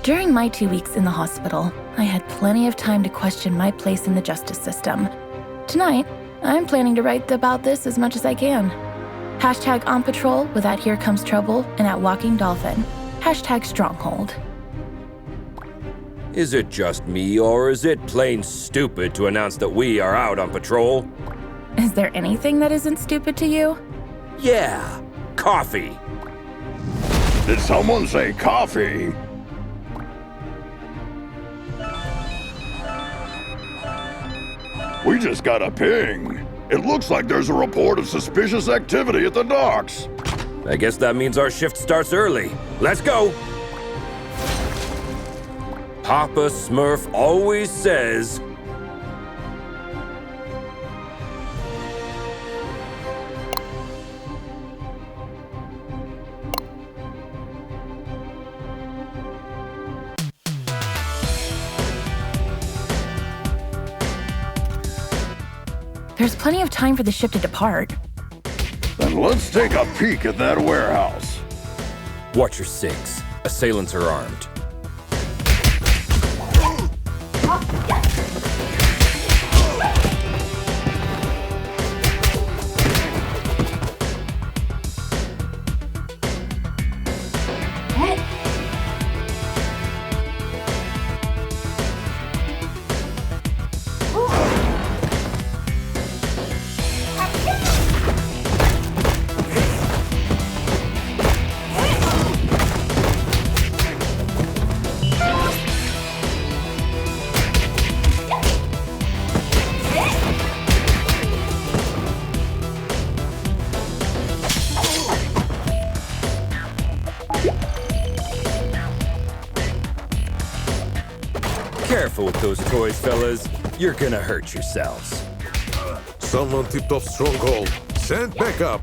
During my 2 weeks in the hospital, I had plenty of time to question my place in the justice system. Tonight, I'm planning to write about this as much as I can. Hashtag on patrol with at Here Comes Trouble and at Walking Dolphin. Hashtag Stronghold. Is it just me, or is it plain stupid to announce that we are out on patrol? Is there anything that isn't stupid to you? Yeah, coffee. Did someone say coffee? We just got a ping. It looks like there's a report of suspicious activity at the docks. I guess that means our shift starts early. Let's go! Papa Smurf always says... There's plenty of time for the ship to depart. Then let's take a peek at that warehouse. Watch your six. Assailants are armed. Careful with those toys, fellas. You're gonna hurt yourselves. Someone tipped off Stronghold. Send backup.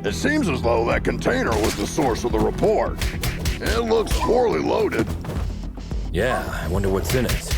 It seems as though that container was the source of the report. It looks poorly loaded. Yeah, I wonder what's in it.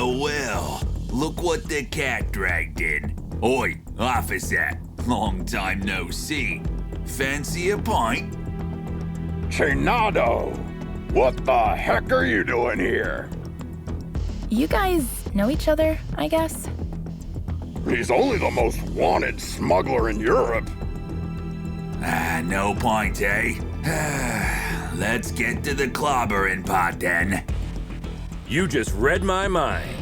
Oh, well. Look what the cat dragged in. Oi, officer. Long time no see. Fancy a pint? Chinado! What the heck are you doing here? You guys know each other, I guess? He's only the most wanted smuggler in Europe. No point, eh? Let's get to the clobbering pot then. You just read my mind.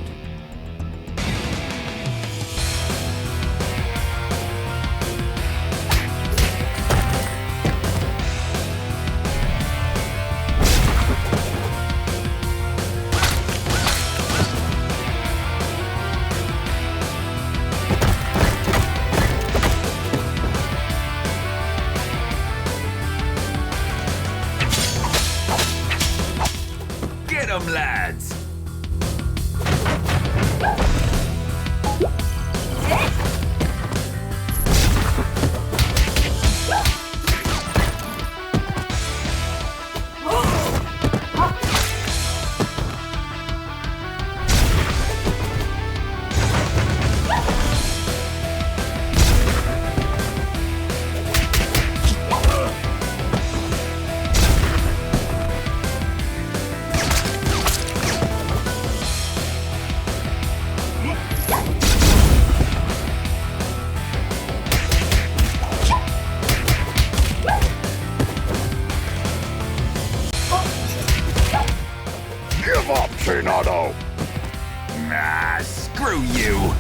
Get 'em, lads! Give up, Chinado! Ah, screw you!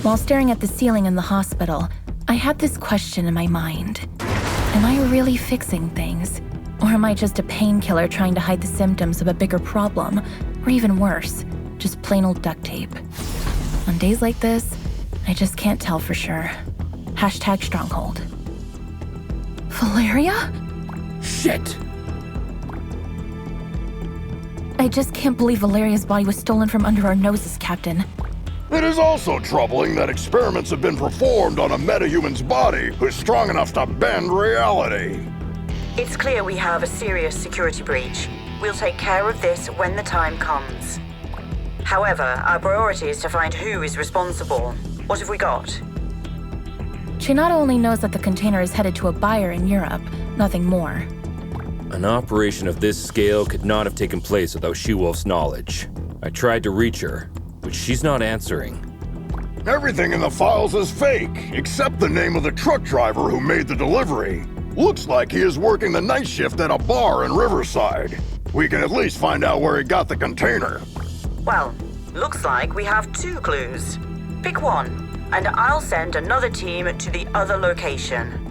While staring at the ceiling in the hospital, I had this question in my mind. Am I really fixing things? Or am I just a painkiller trying to hide the symptoms of a bigger problem? Or even worse, just plain old duct tape? On days like this, I just can't tell for sure. Hashtag stronghold. Valeria? Shit! I just can't believe Valeria's body was stolen from under our noses, Captain. It is also troubling that experiments have been performed on a metahuman's body who's strong enough to bend reality. It's clear we have a serious security breach. We'll take care of this when the time comes. However, our priority is to find who is responsible. What have we got? Chinado only knows that the container is headed to a buyer in Europe, nothing more. An operation of this scale could not have taken place without She-Wolf's knowledge. I tried to reach her, but she's not answering. Everything in the files is fake, except the name of the truck driver who made the delivery. Looks like he is working the night shift at a bar in Riverside. We can at least find out where he got the container. Well, looks like we have 2 clues. Pick one, and I'll send another team to the other location.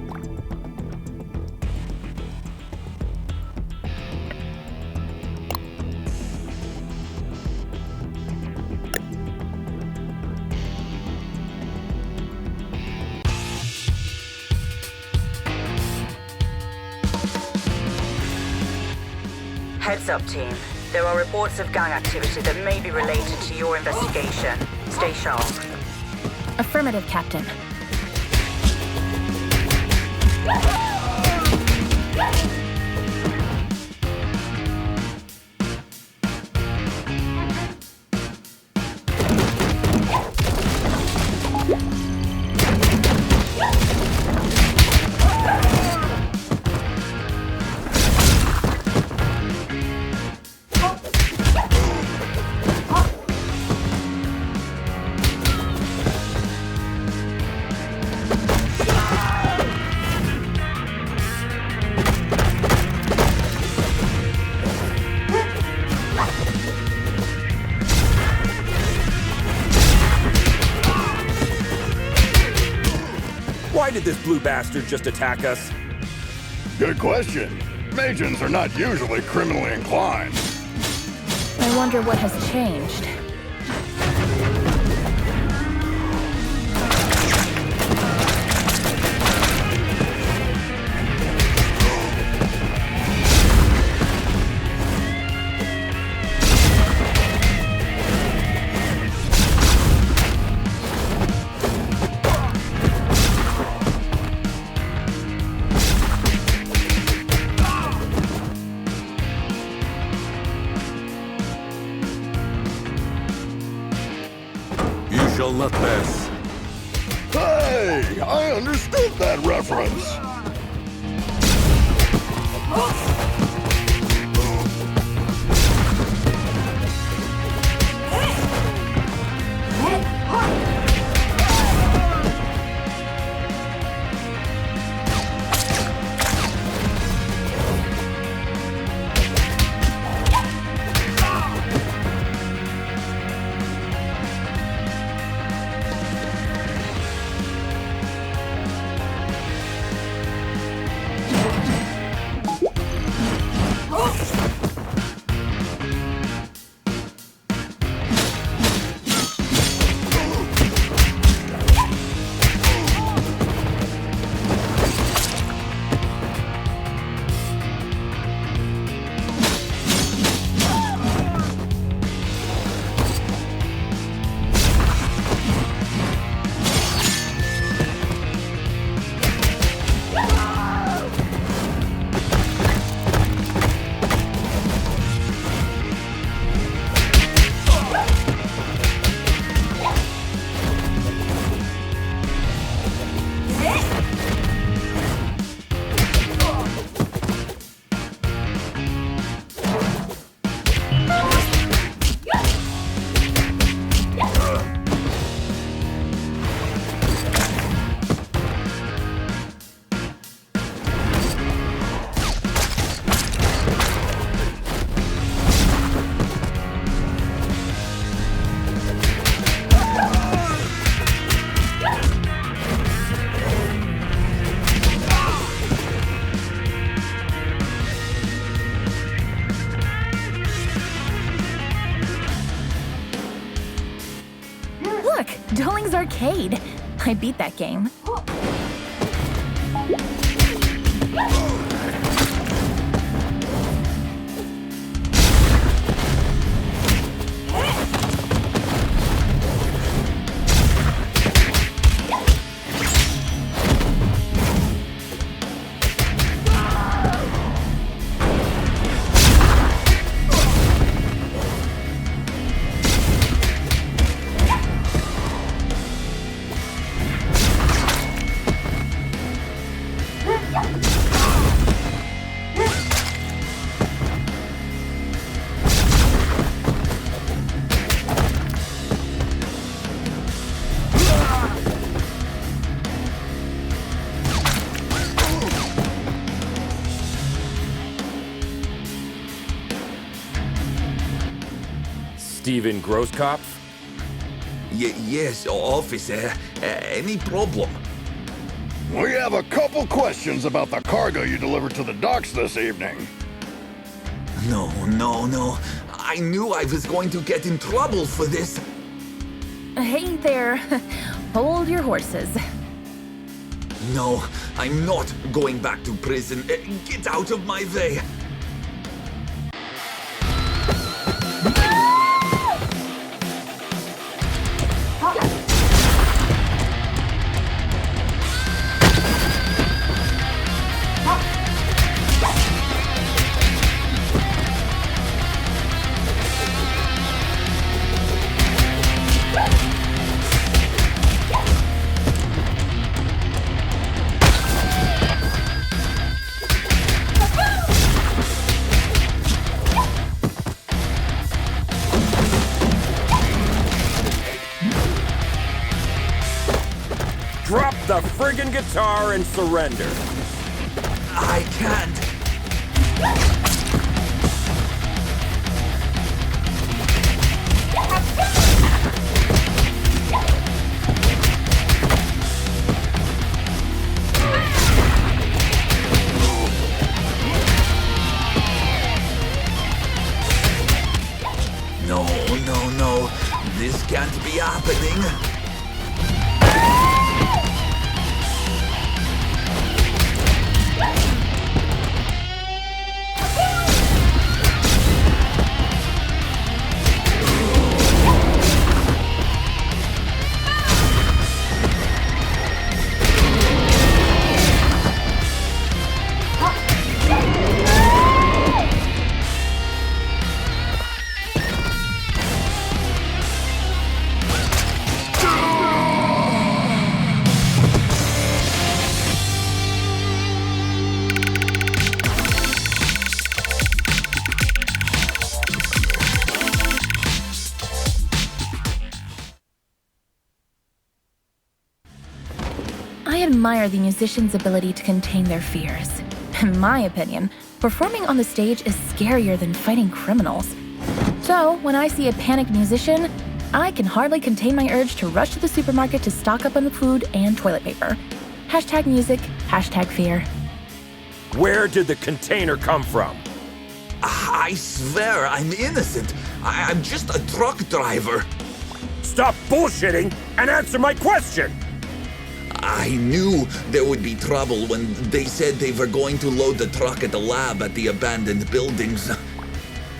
Heads up, team. There are reports of gang activity that may be related to your investigation. Stay sharp. Affirmative, Captain. Why did this blue bastard just attack us? Good question. Magians are not usually criminally inclined. I wonder what has changed. shall not pass. Hey, I understood that reference. Dolling's Arcade. I beat that game. Steven Grosskopf? Yes, officer. Any problem? We have a couple questions about the cargo you delivered to the docks this evening. No. I knew I was going to get in trouble for this. Hey there. Hold your horses. No, I'm not going back to prison. Get out of my way. Drop the friggin' guitar and surrender. I can't. No. This can't be happening. I admire the musician's ability to contain their fears. In my opinion, performing on the stage is scarier than fighting criminals. So, when I see a panicked musician, I can hardly contain my urge to rush to the supermarket to stock up on the food and toilet paper. Hashtag music, hashtag fear. Where did the container come from? I swear I'm innocent. I'm just a truck driver. Stop bullshitting and answer my question! I knew there would be trouble when they said they were going to load the truck at the lab at the abandoned buildings.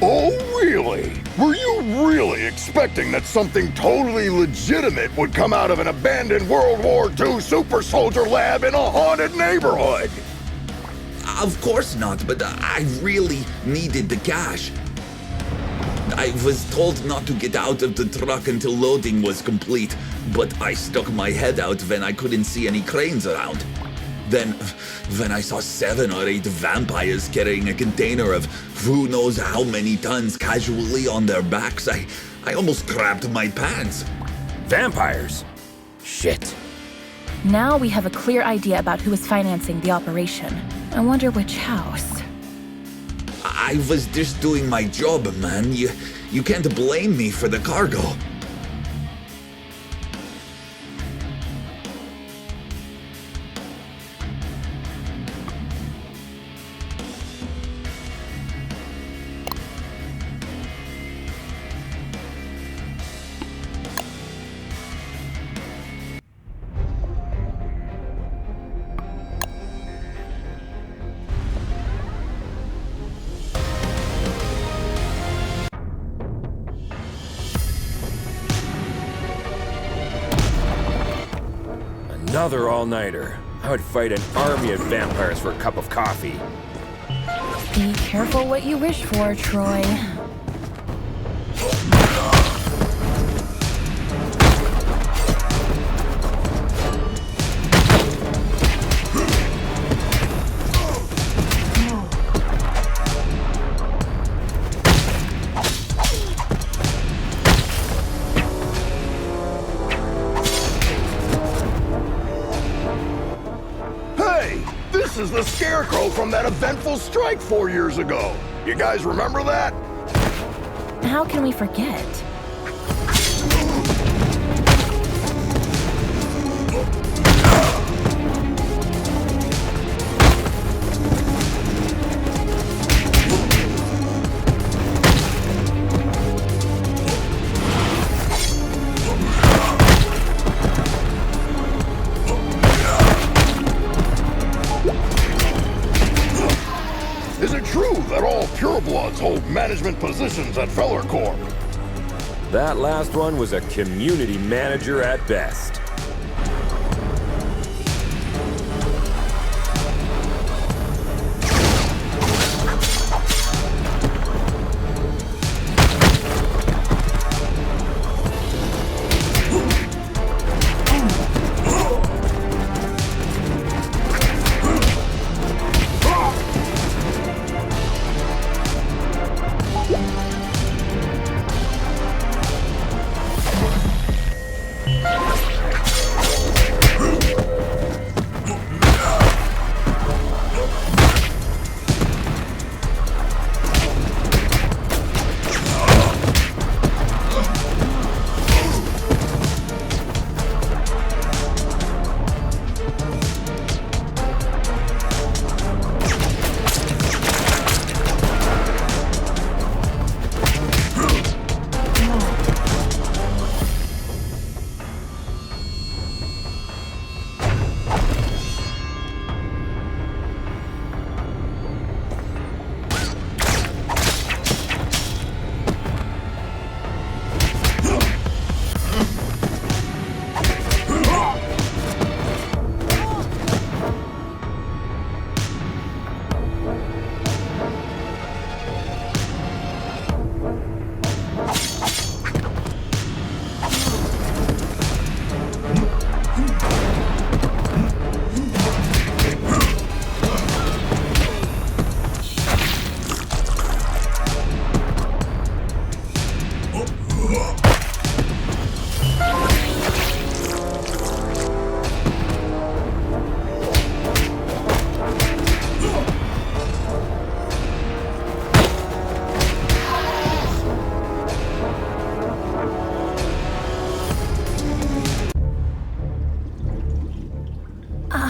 Oh, really? Were you really expecting that something totally legitimate would come out of an abandoned World War II super soldier lab in a haunted neighborhood? Of course not, but I really needed the cash. I was told not to get out of the truck until loading was complete, but I stuck my head out when I couldn't see any cranes around. Then, when I saw 7 or 8 vampires carrying a container of who knows how many tons casually on their backs, I almost crapped my pants. Vampires? Shit. Now we have a clear idea about who is financing the operation. I wonder which house. I was just doing my job, man. You can't blame me for the cargo. Another all-nighter. I would fight an army of vampires for a cup of coffee. Be careful what you wish for, Troy. This is the Scarecrow from that eventful strike 4 years ago. You guys remember that? How can we forget? Is it true that all purebloods hold management positions at Feller Corp? That last one was a community manager at best.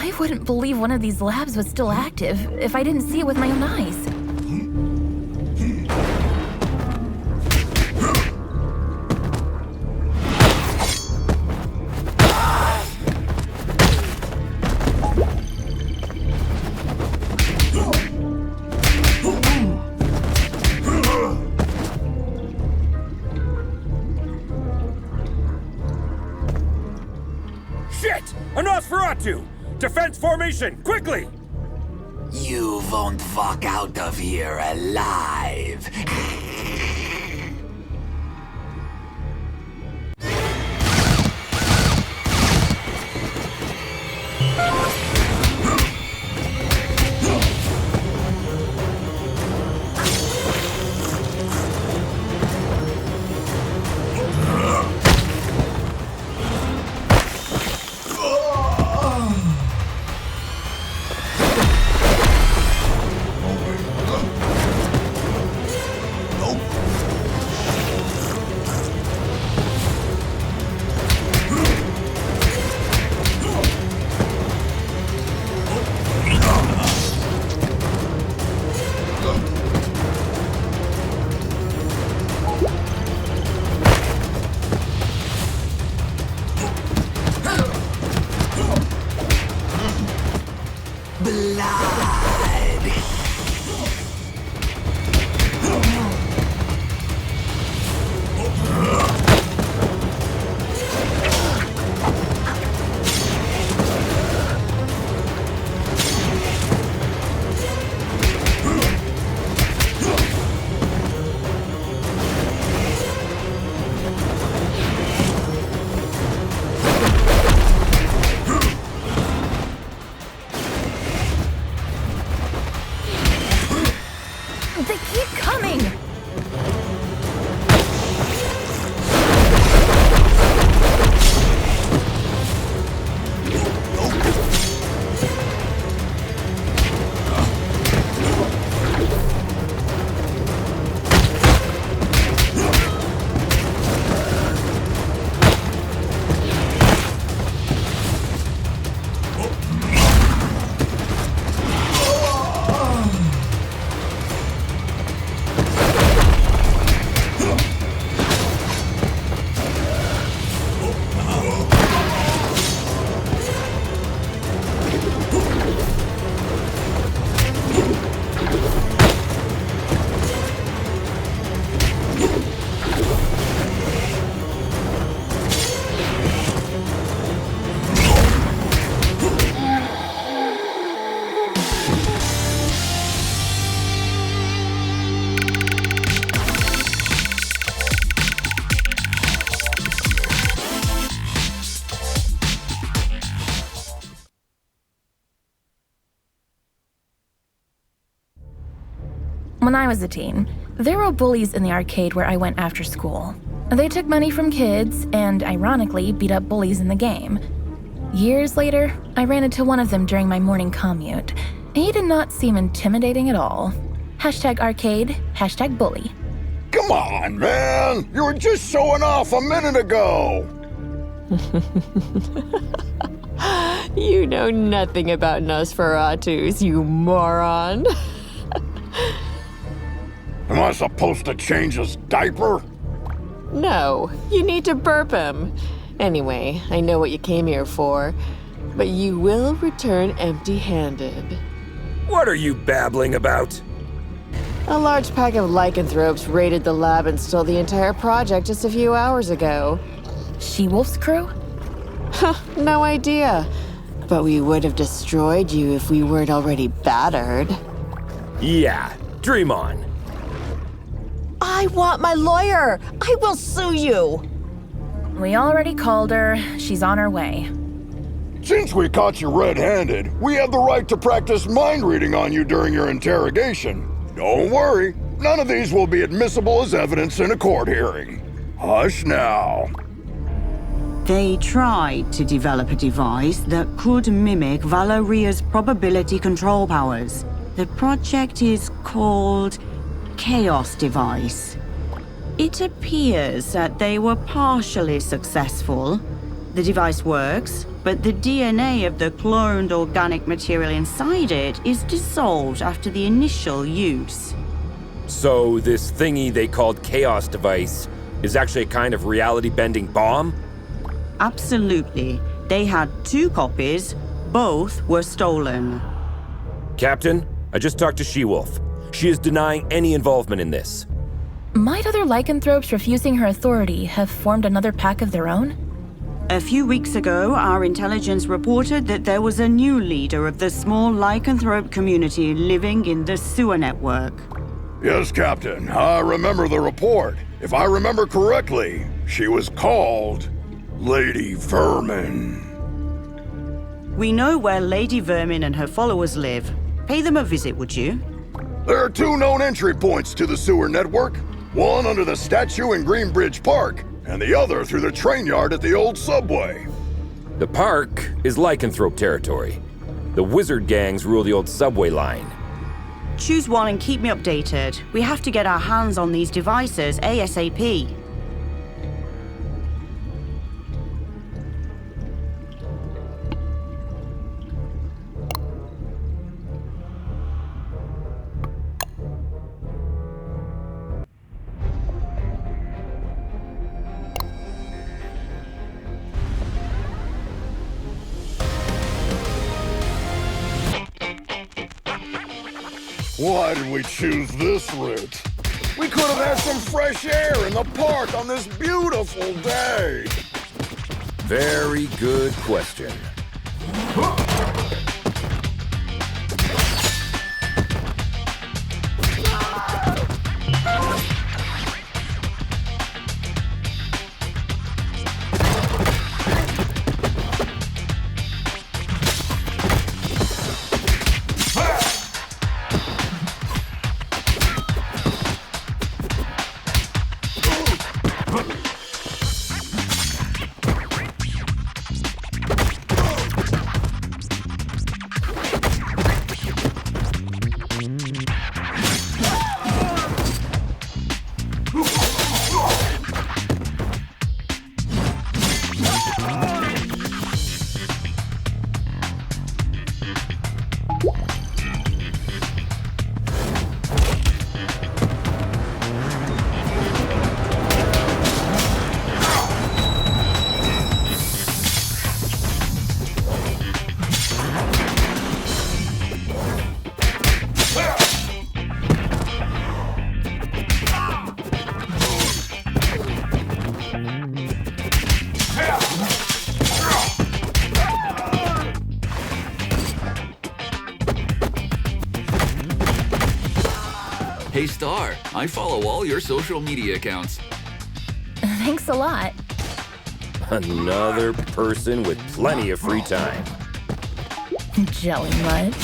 I wouldn't believe one of these labs was still active if I didn't see it with my own eyes. Shit! A Nosferatu! Defense formation, quickly! You won't walk out of here alive. They keep coming! When I was a teen, there were bullies in the arcade where I went after school. They took money from kids and, ironically, beat up bullies in the game. Years later, I ran into one of them during my morning commute. He did not seem intimidating at all. #arcade, #bully. Come on, man! You were just showing off a minute ago! You know nothing about Nosferatus, you moron. Am I supposed to change his diaper? No, you need to burp him. Anyway, I know what you came here for, but you will return empty-handed. What are you babbling about? A large pack of lycanthropes raided the lab and stole the entire project just a few hours ago. She-Wolf's crew? No idea. But we would have destroyed you if we weren't already battered. Yeah, dream on. I want my lawyer! I will sue you! We already called her. She's on her way. Since we caught you red-handed, we have the right to practice mind reading on you during your interrogation. Don't worry, none of these will be admissible as evidence in a court hearing. Hush now. They tried to develop a device that could mimic Valoria's probability control powers. The project is called Chaos Device. It appears that they were partially successful, The device works, but the DNA of the cloned organic material inside it is dissolved after the initial use. So this thingy they called Chaos device is actually a kind of reality-bending bomb? Absolutely. They had 2 copies. Both were stolen. Captain, I just talked to She-Wolf. She is denying any involvement in this. Might other lycanthropes refusing her authority have formed another pack of their own? A few weeks ago, our intelligence reported that there was a new leader of the small lycanthrope community living in the sewer network. Yes, Captain. I remember the report. If I remember correctly, she was called Lady Vermin. We know where Lady Vermin and her followers live. Pay them a visit, would you? There are 2 known entry points to the sewer network. One under the statue in Greenbridge Park, and the other through the train yard at the old subway. The park is lycanthrope territory. The wizard gangs rule the old subway line. Choose one and keep me updated. We have to get our hands on these devices ASAP. Why did we choose this route? We could have had some fresh air in the park on this beautiful day. Very good question. Hey Star, I follow all your social media accounts. Thanks a lot. Another person with plenty of free time. Jelly much?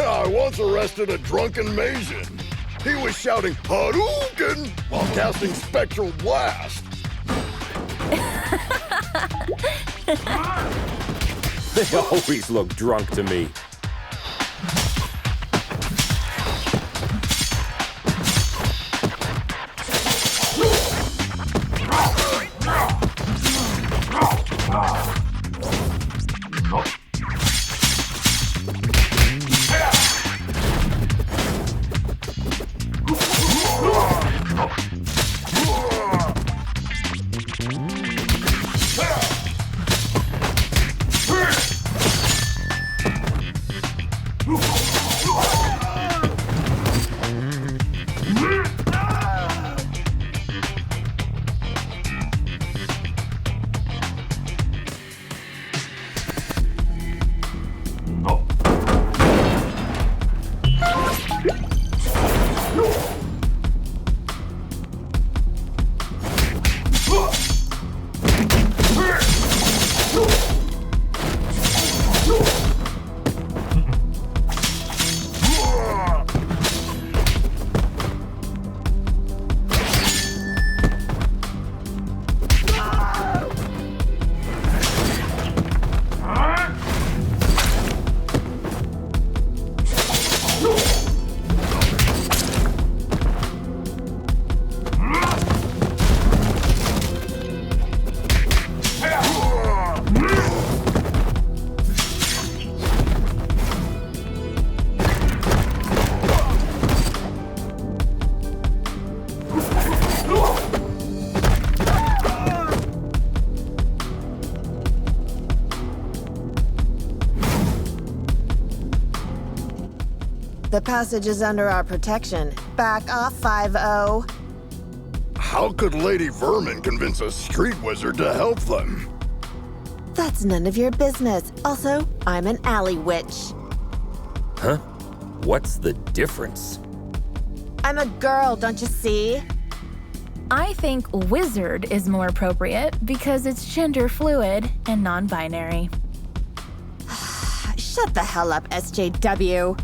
I once arrested a drunken Maysian. He was shouting Hadouken while casting Spectral Blast. They always look drunk to me. The passage is under our protection. Back off, 5-0. How could Lady Vermin convince a street wizard to help them? That's none of your business. Also, I'm an alley witch. Huh? What's the difference? I'm a girl, don't you see? I think wizard is more appropriate because it's gender fluid and non-binary. Shut the hell up, SJW.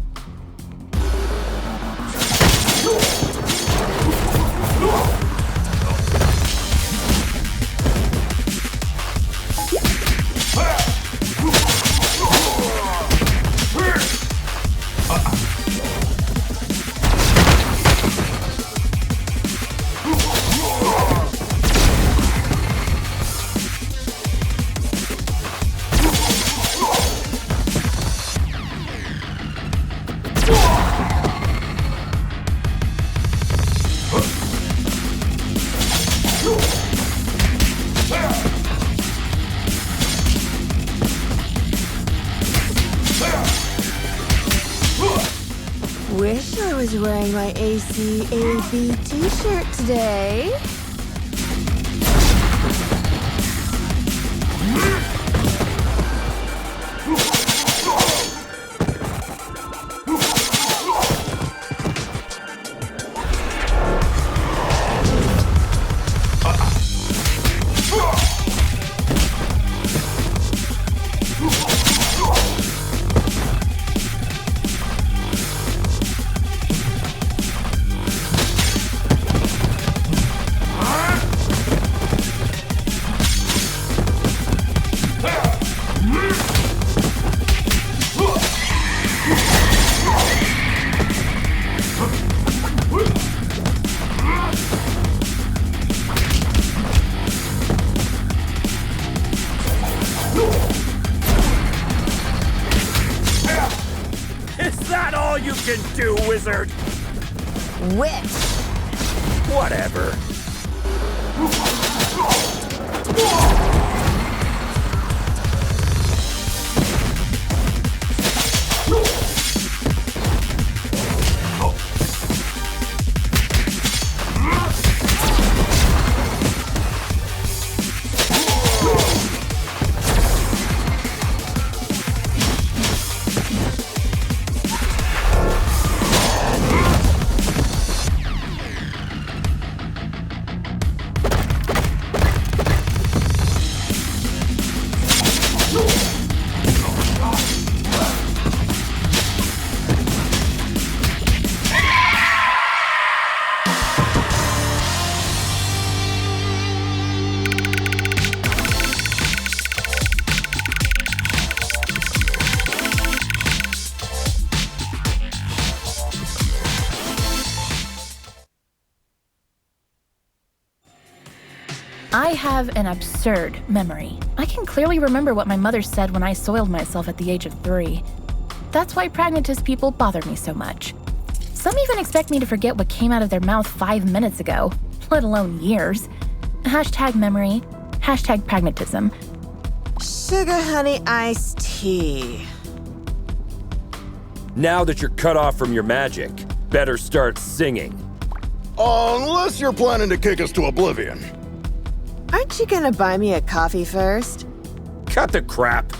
Wish I was wearing my ACAB t-shirt today. Is that all you can do, wizard? Witch! Whatever. I have an absurd memory. I can clearly remember what my mother said when I soiled myself at the age of 3. That's why pragmatist people bother me so much. Some even expect me to forget what came out of their mouth 5 minutes ago, let alone years. Hashtag memory, hashtag pragmatism. Sugar honey iced tea. Now that you're cut off from your magic, better start singing. Unless you're planning to kick us to oblivion. Aren't you gonna buy me a coffee first? Cut the crap.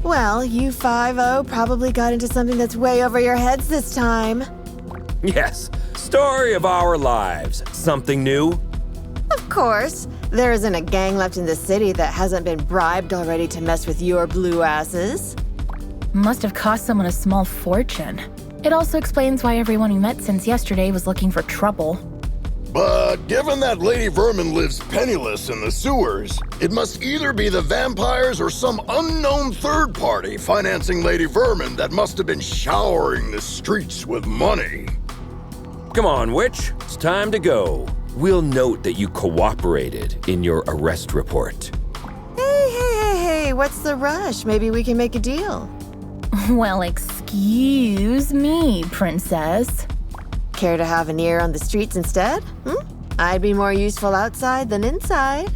Well, you 5-0 probably got into something that's way over your heads this time. Yes, story of our lives. Something new? Of course. There isn't a gang left in the city that hasn't been bribed already to mess with your blue asses. Must have cost someone a small fortune. It also explains why everyone we met since yesterday was looking for trouble. But given that Lady Vermin lives penniless in the sewers, it must either be the vampires or some unknown third party financing Lady Vermin that must have been showering the streets with money. Come on, witch. It's time to go. We'll note that you cooperated in your arrest report. Hey, what's the rush? Maybe we can make a deal. Well, excuse me, princess. Care to have an ear on the streets instead? I'd be more useful outside than inside.